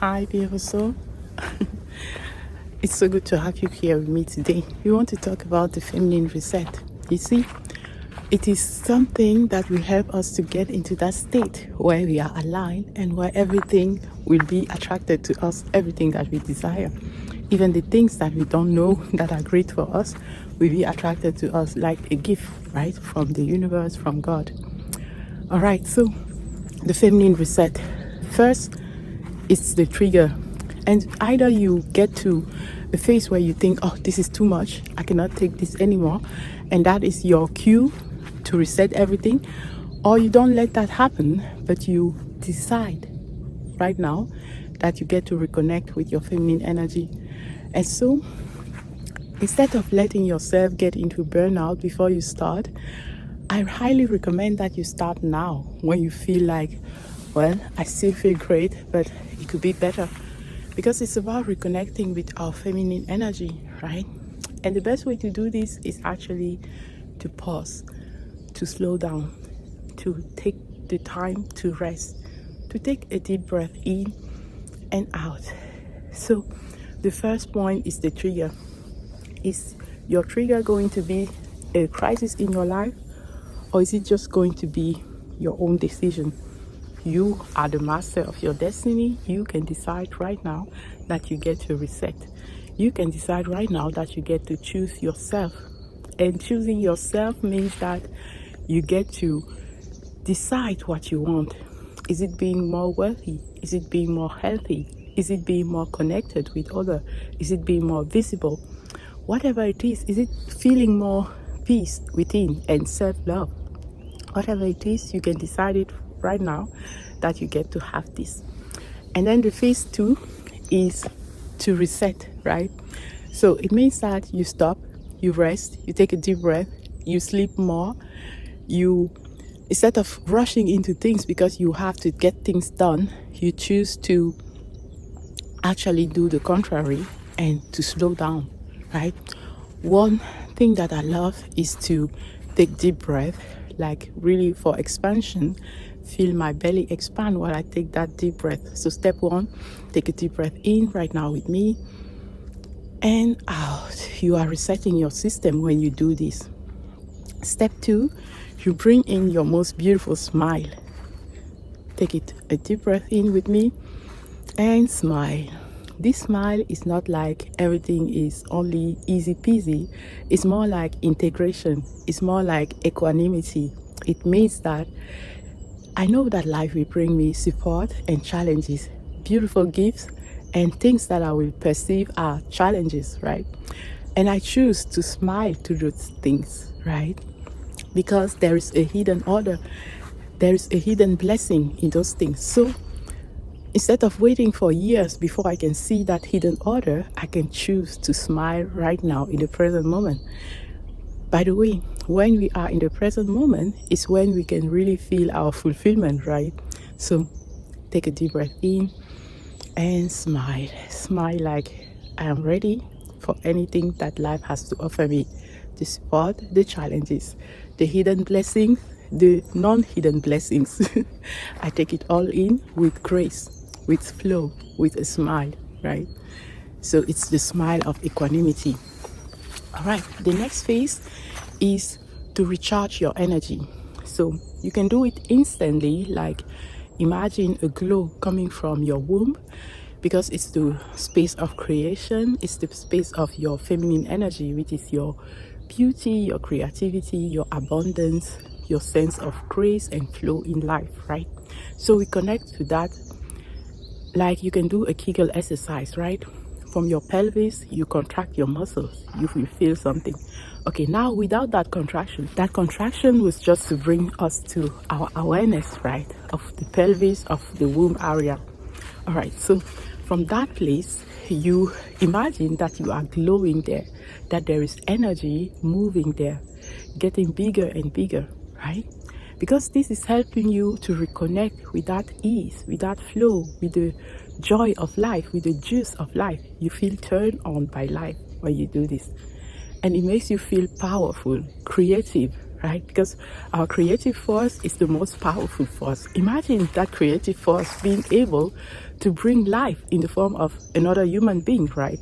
Hi, beautiful soul. It's so good to have you here with me today. We want to talk about the feminine reset. You see, it is something that will help us to get into that state where we are aligned and where everything will be attracted to us, everything that we desire. Even the things that we don't know that are great for us will be attracted to us like a gift, right? From the universe, from God. All right, so the feminine reset. First, it's the trigger. And either you get to a phase where you think, oh, this is too much, I cannot take this anymore. And that is your cue to reset everything. Or you don't let that happen, but you decide right now that you get to reconnect with your feminine energy. And so, instead of letting yourself get into burnout before you start, I highly recommend that you start now when you feel like, well, I still feel great, but it could be better. Because it's about reconnecting with our feminine energy, right? And the best way to do this is actually to pause, to slow down, to take the time to rest, to take a deep breath in and out. So the first point is the trigger. Is your trigger going to be a crisis in your life, or is it just going to be your own decision? You are the master of your destiny. You can decide right now that you get to reset. You can decide right now that you get to choose yourself. And choosing yourself means that you get to decide what you want. Is it being more wealthy? Is it being more healthy? Is it being more connected with others? Is it being more visible? Whatever it is it feeling more peace within and self-love? Whatever it is, you can decide it right now that you get to have this. And then the phase 2 is to reset, right? So it means that you stop, you rest, you take a deep breath, you sleep more, you, instead of rushing into things because you have to get things done, you choose to actually do the contrary and to slow down, right? One thing that I love is to take deep breath, like really for expansion. Feel my belly expand while I take that deep breath. So step 1, take a deep breath in right now with me and out. You are resetting your system when you do this. Step 2, you bring in your most beautiful smile. Take it a deep breath in with me and smile. This smile is not like everything is only easy peasy. It's more like integration. It's more like equanimity. It means that I know that life will bring me support and challenges, beautiful gifts and things that I will perceive are challenges, right? And I choose to smile to those things, right? Because there is a hidden order. There is a hidden blessing in those things. So instead of waiting for years before I can see that hidden order, I can choose to smile right now in the present moment. By the way, when we are in the present moment is when we can really feel our fulfillment, right? So take a deep breath in and smile. Smile like I am ready for anything that life has to offer me. The support, the challenges, the hidden blessings, the non-hidden blessings. I take it all in with grace, with flow, with a smile, right? So it's the smile of equanimity. All right, the next phase is to recharge your energy. So you can do it instantly, like imagine a glow coming from your womb, because it's the space of creation, it's the space of your feminine energy, which is your beauty, your creativity, your abundance, your sense of grace and flow in life, right? So we connect to that, like you can do a Kegel exercise, right? From your pelvis, you contract your muscles, you will feel something. Okay, now without that contraction was just to bring us to our awareness, right? Of the pelvis, of the womb area. All right, so from that place, you imagine that you are glowing there, that there is energy moving there, getting bigger and bigger, right? Because this is helping you to reconnect with that ease, with that flow, with the joy of life, with the juice of life. You feel turned on by life when you do this. And it makes you feel powerful, creative, right? Because our creative force is the most powerful force. Imagine that creative force being able to bring life in the form of another human being, right?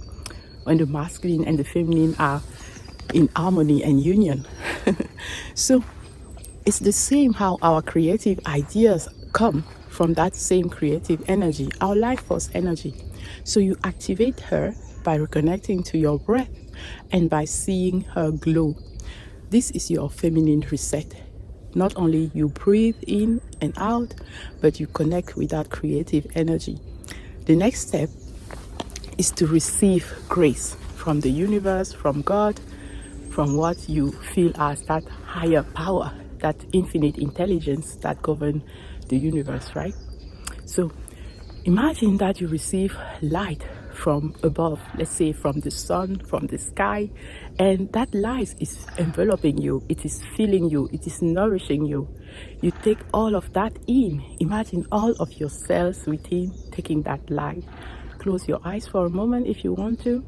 When the masculine and the feminine are in harmony and union. So it's the same how our creative ideas come from that same creative energy, our life force energy. So you activate her by reconnecting to your breath and by seeing her glow. This is your feminine reset. Not only you breathe in and out, but you connect with that creative energy. The next step is to receive grace from the universe, from God, from what you feel as that higher power, that infinite intelligence that governs the universe, right? So imagine that you receive light from above, let's say from the sun, from the sky, and that light is enveloping you, it is filling you, it is nourishing you. You take all of that in. Imagine all of your cells within taking that light. Close your eyes for a moment if you want to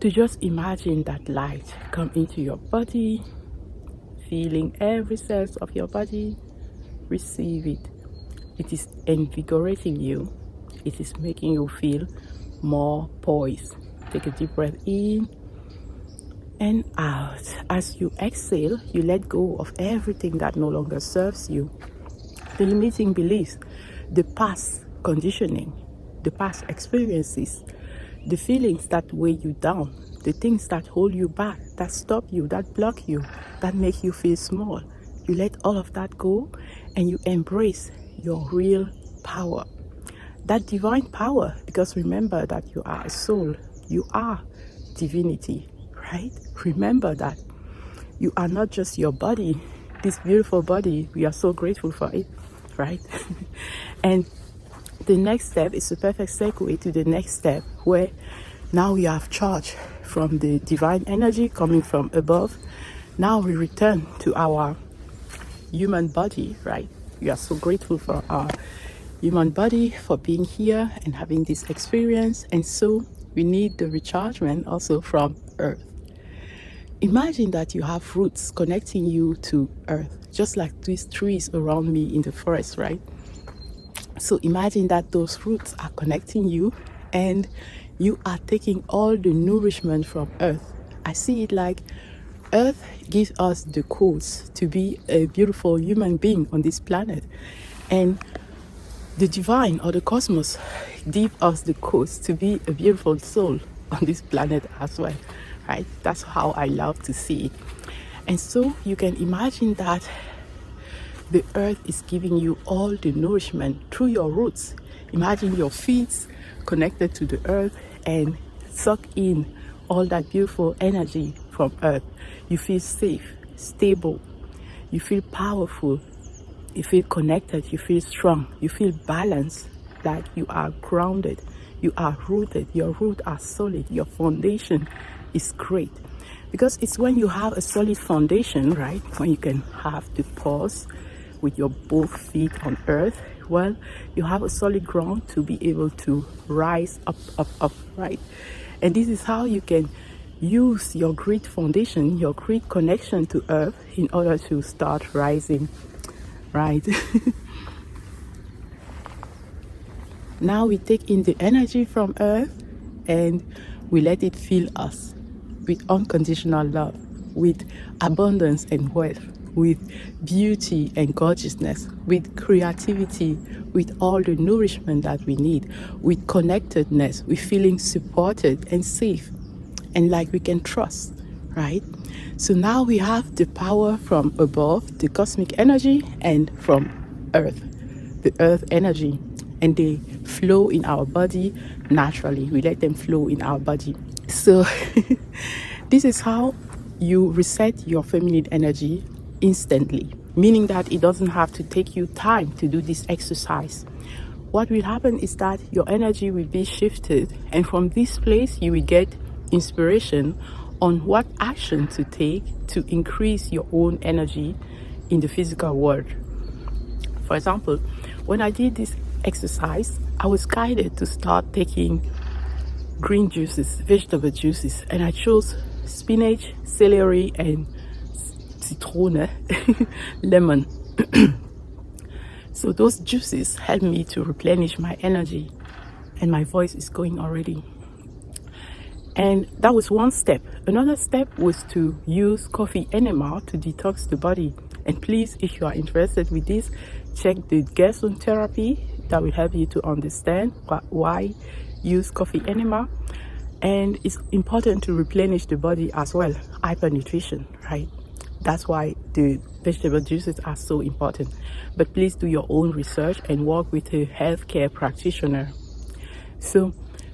just imagine that light come into your body, feeling every cell of your body. Receive it. It is invigorating you. It is making you feel more poised. Take a deep breath in and out. As you exhale, you let go of everything that no longer serves you. The limiting beliefs, the past conditioning, the past experiences, the feelings that weigh you down, the things that hold you back, that stop you, that block you, that make you feel small. You let all of that go and you embrace your real power. That divine power, because remember that you are a soul, you are divinity, right? Remember that you are not just your body, this beautiful body, we are so grateful for it, right? And the next step is a perfect segue to the next step, where now we have charge from the divine energy coming from above. Now we return to our human body, right? We are so grateful for our human body, for being here and having this experience. And so we need the rechargement also from earth. Imagine that you have roots connecting you to earth, just like these trees around me in the forest, right? So imagine that those roots are connecting you and you are taking all the nourishment from earth. I see it like earth gives us the codes to be a beautiful human being on this planet. And the divine or the cosmos give us the codes to be a beautiful soul on this planet as well, right? That's how I love to see it. And so you can imagine that the earth is giving you all the nourishment through your roots. Imagine your feet connected to the earth and suck in all that beautiful energy from earth. You feel safe, stable, you feel powerful, you feel connected, you feel strong, you feel balanced, like you are grounded, you are rooted, your roots are solid, your foundation is great. Because it's when you have a solid foundation, right, when you can have the pause with your both feet on earth, well, you have a solid ground to be able to rise up, right? And this is how you can use your great foundation, your great connection to earth in order to start rising, right? Now we take in the energy from earth and we let it fill us with unconditional love, with abundance and wealth, with beauty and gorgeousness, with creativity, with all the nourishment that we need, with connectedness, with feeling supported and safe and like we can trust, right? So now we have the power from above, the cosmic energy, and from earth, the earth energy, and they flow in our body naturally. We let them flow in our body. So this is how you reset your feminine energy instantly, meaning that it doesn't have to take you time to do this exercise. What will happen is that your energy will be shifted, and from this place you will get inspiration on what action to take to increase your own energy in the physical world. For example, when I did this exercise, I was guided to start taking green juices, vegetable juices, and I chose spinach, celery, and Zitrone, lemon. So those juices help me to replenish my energy, and my voice is going already. And that was one step. Another step was to use coffee enema to detox the body. And please, if you are interested with this, check the Gerson therapy that will help you to understand why use coffee enema. And it's important to replenish the body as well. Hypernutrition, right? That's why the vegetable juices are so important. But please do your own research and work with a healthcare practitioner. So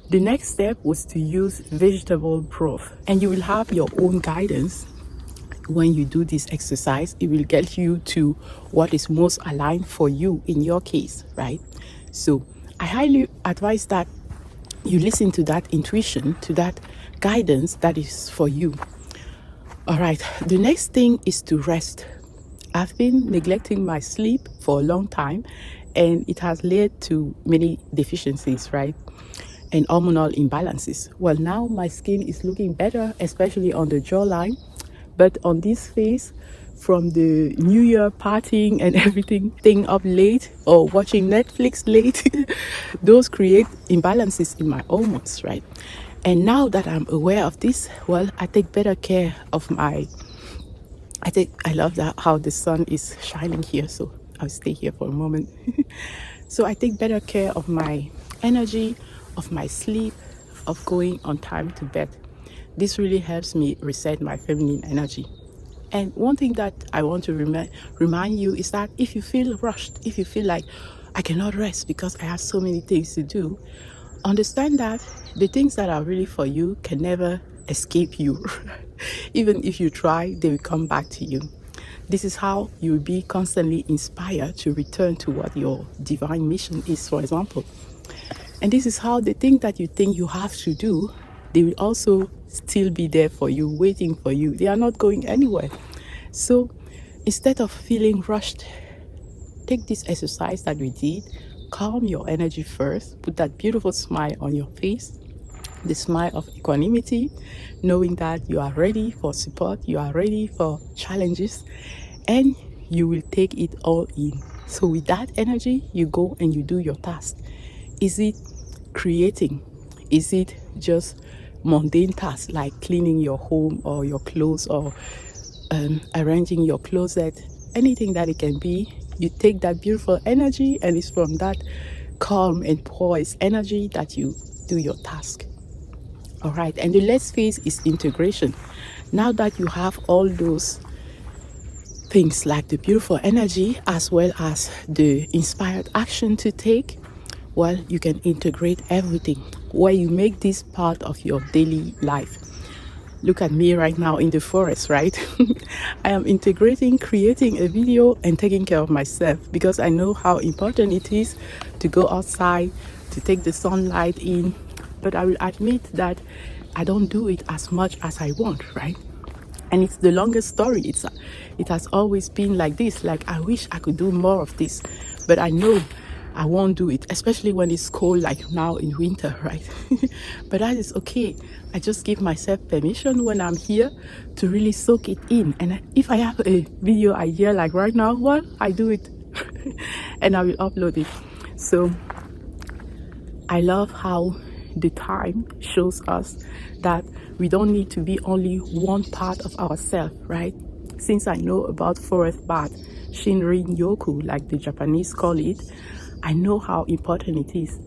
the next step was to use vegetable broth, and you will have your own guidance when you do this exercise. It will get you to what is most aligned for you in your case, right? So I highly advise that you listen to that intuition, to that guidance that is for you. All right, the next thing is to rest. I've been neglecting my sleep for a long time, and it has led to many deficiencies, right? And hormonal imbalances. Well, now my skin is looking better, especially on the jawline, but on this face, from the New Year partying and everything, staying up late or watching Netflix late, those create imbalances in my hormones, right? And now that I'm aware of this, well, I take better care of I love that how the sun is shining here, so I'll stay here for a moment. So I take better care of my energy, of my sleep, of going on time to bed. This really helps me reset my feminine energy. And one thing that I want to remind you is that if you feel rushed, if you feel like I cannot rest because I have so many things to do, understand that the things that are really for you can never escape you. Even if you try, they will come back to you. This is how you will be constantly inspired to return to what your divine mission is, for example. And this is how the thing that you think you have to do, they will also still be there for you, waiting for you. They are not going anywhere. So instead of feeling rushed, take this exercise that we did, calm your energy first, put that beautiful smile on your face, the smile of equanimity, knowing that you are ready for support, you are ready for challenges, and you will take it all in. So with that energy, you go and you do your task. Is it creating? Is it just mundane tasks like cleaning your home or your clothes or arranging your closet? Anything that it can be, you take that beautiful energy, and it's from that calm and poised energy that you do your task. All right, and the next phase is integration. Now that you have all those things like the beautiful energy as well as the inspired action to take, well, you can integrate everything where you make this part of your daily life. Look at me right now in the forest, right? I am integrating, creating a video and taking care of myself because I know how important it is to go outside, to take the sunlight in. But I will admit that I don't do it as much as I want, right? And it's the longest story. It has always been like this. Like, I wish I could do more of this, but I know I won't do it, especially when it's cold like now in winter, right? But that is okay. I just give myself permission when I'm here to really soak it in. And if I have a video idea like right now, well, I do it and I will upload it. So I love how the time shows us that we don't need to be only one part of ourselves, right? Since I know about forest bath, Shinrin Yoku, like the Japanese call it, I know how important it is.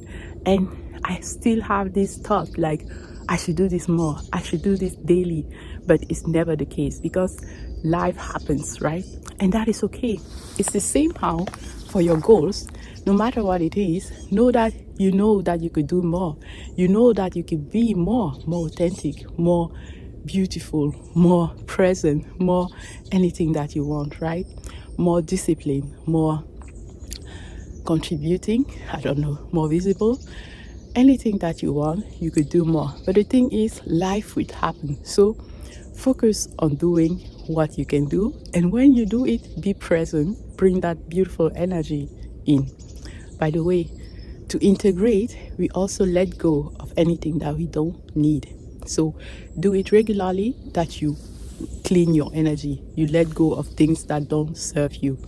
And I still have this thought like, I should do this more, I should do this daily, but it's never the case because life happens, right? And that is okay. It's the same how for your goals, no matter what it is, know that you could do more. You know that you could be more authentic, more beautiful, more present, more anything that you want, right? More discipline, more contributing, I don't know, more visible. Anything that you want, you could do more. But the thing is, life will happen. So focus on doing what you can do. And when you do it, be present. Bring that beautiful energy in. By the way, to integrate, we also let go of anything that we don't need. So do it regularly, that you clean your energy. You let go of things that don't serve you.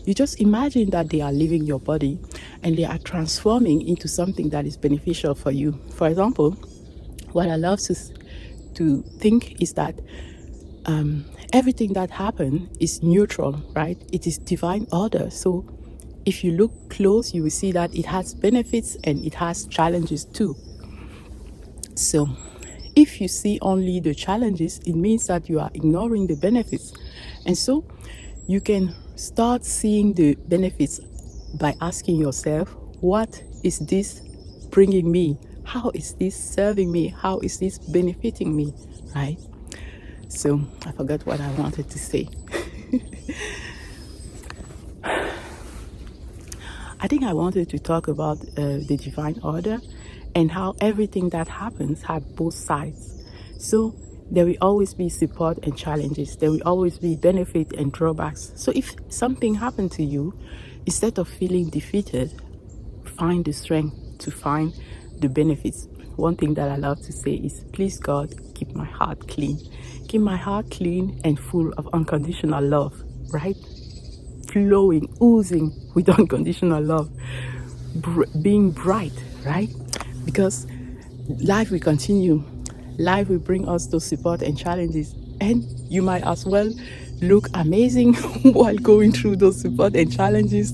You just imagine that they are leaving your body and they are transforming into something that is beneficial for you. For example, what I love to think is that everything that happens is neutral, right? It is divine order. So if you look close, you will see that it has benefits and it has challenges too. So if you see only the challenges, it means that you are ignoring the benefits. And so you can start seeing the benefits by asking yourself, what is this bringing me? How is this serving me? How is this benefiting me, right? So I forgot what I wanted to say. I think I wanted to talk about the divine order and how everything that happens has both sides. So there will always be support and challenges. There will always be benefit and drawbacks. So if something happened to you, instead of feeling defeated, find the strength to find the benefits. One thing that I love to say is, please God, keep my heart clean. Keep my heart clean and full of unconditional love, right? Flowing, oozing with unconditional love, being bright, right? Because life will continue. Life will bring us those support and challenges, and you might as well look amazing while going through those support and challenges,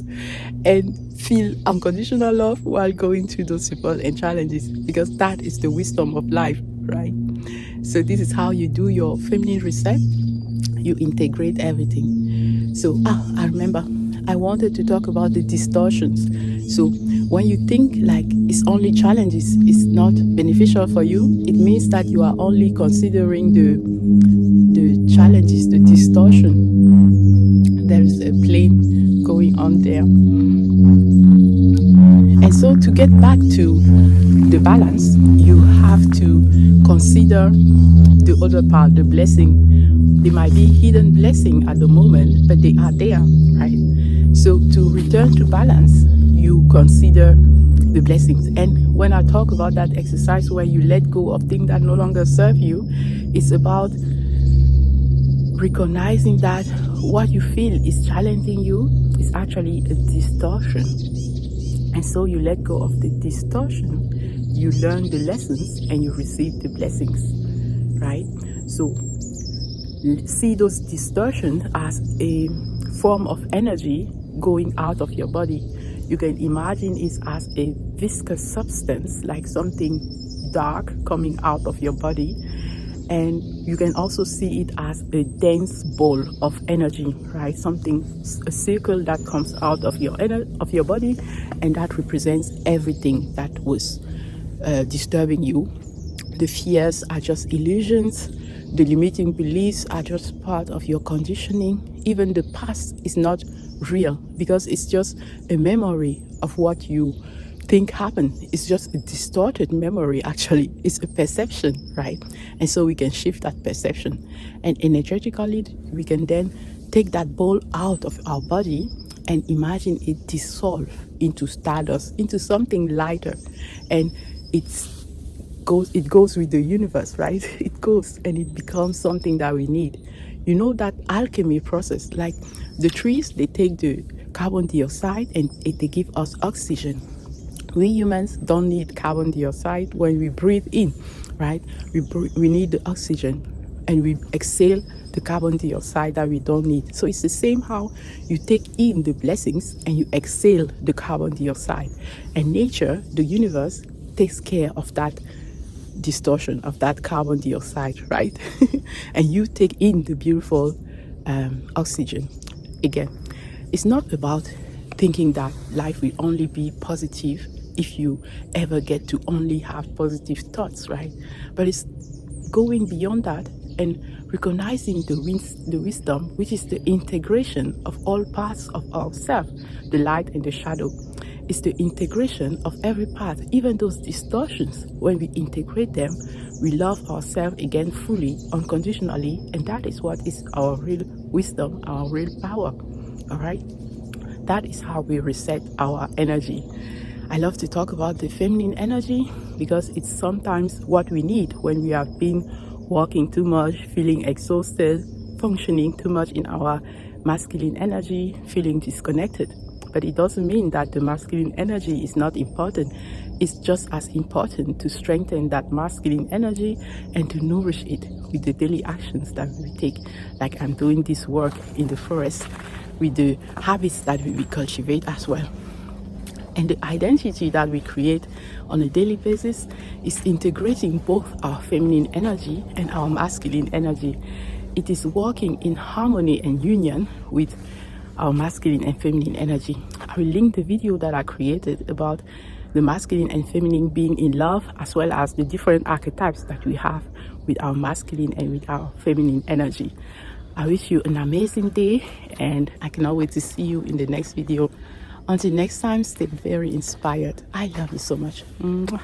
and feel unconditional love while going through those support and challenges, because that is the wisdom of life, right? So this is how you do your feminine reset. You integrate everything. So I remember I wanted to talk about the distortions. So when you think like it's only challenges, it's not beneficial for you, it means that you are only considering the challenges, the distortion. There is a plane going on there. And so to get back to the balance, you have to consider the other part, the blessing. They might be hidden blessing at the moment, but they are there, right? So to return to balance, you consider the blessings. And when I talk about that exercise where you let go of things that no longer serve you, it's about recognizing that what you feel is challenging you is actually a distortion. And so you let go of the distortion, you learn the lessons, and you receive the blessings, right? So see those distortions as a form of energy going out of your body. You can imagine it as a viscous substance, like something dark coming out of your body. And you can also see it as a dense ball of energy, right? Something, a circle that comes out of your body, and that represents everything that was disturbing you. The fears are just illusions. The limiting beliefs are just part of your conditioning. Even the past is not real, because it's just a memory of what you think happened. It's just a distorted memory, actually. It's a perception, right? And so we can shift that perception. And energetically, we can then take that ball out of our body and imagine it dissolve into stardust, into something lighter. And it goes with the universe, right? It goes and it becomes something that we need. You know that alchemy process, like the trees, they take the carbon dioxide and they give us oxygen. We humans don't need carbon dioxide when we breathe in, right? We need the oxygen, and we exhale the carbon dioxide that we don't need. So it's the same how you take in the blessings and you exhale the carbon dioxide. And nature, the universe, takes care of that distortion, of that carbon dioxide, right? And you take in the beautiful oxygen. Again, it's not about thinking that life will only be positive if you ever get to only have positive thoughts, right? But it's going beyond that and recognizing the wisdom, which is the integration of all parts of ourselves, the light and the shadow. It's the integration of every part, even those distortions. When we integrate them, we love ourselves again fully, unconditionally, and that is what is our real wisdom, our real power. All right? That is how we reset our energy. I love to talk about the feminine energy because it's sometimes what we need when we have been working too much, feeling exhausted, functioning too much in our masculine energy, feeling disconnected. But it doesn't mean that the masculine energy is not important. It's just as important to strengthen that masculine energy and to nourish it with the daily actions that we take. Like I'm doing this work in the forest with the habits that we cultivate as well. And the identity that we create on a daily basis is integrating both our feminine energy and our masculine energy. It is working in harmony and union with our masculine and feminine energy. I will link the video that I created about the masculine and feminine being in love, as well as the different archetypes that we have with our masculine and with our feminine energy. I wish you an amazing day, and I cannot wait to see you in the next video. Until next time, stay very inspired. I love you so much. Mwah.